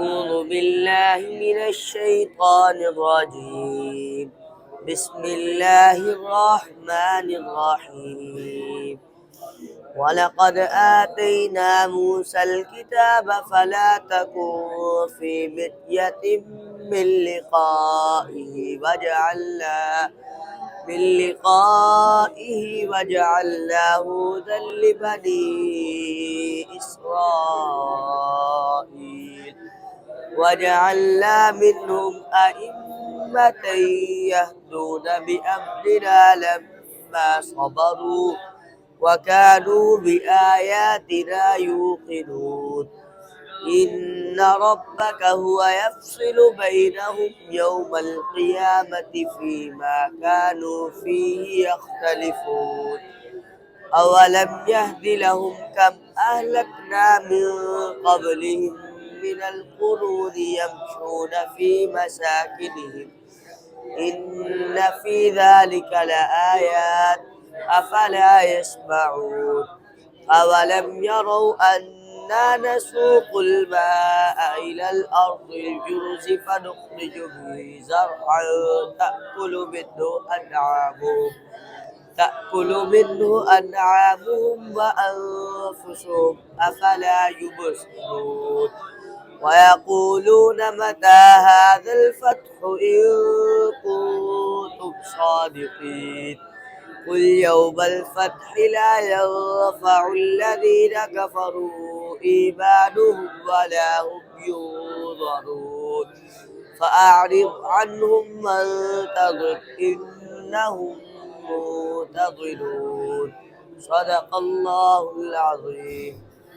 أعوذ بالله من الشيطان الرجيم. بسم الله الرحمن الرحيم. ولقد آتينا موسى الكتاب فلا تكن في مرية من لقائه وجعلناه هدى لبني إسرائيل وجعلنا منهم أئمة يهدون بأمرنا لما صبروا وكانوا بآياتنا يوقنون. إن ربك هو يفصل بينهم يوم القيامة فيما كانوا فيه يختلفون. أولم يهد لهم كم أهلكنا من قبلهم من القرون يمشون في مساكنهم إن في ذلك لآيات أفلا يسمعون. أولم يروا أنا نسوق الماء إلى الأرض الجرز فنخرج به زرعا تأكل منه أنعامهم وأنفسهم أفلا يبصرون. ويقولون متى هذا الفتح إن كنتم صادقين. قل يوم الفتح لا ينفع الذين كفروا إيمانهم ولا هم ينظرون. فأعرض عنهم وانتظر إنهم منتظرون. صدق الله العظيم.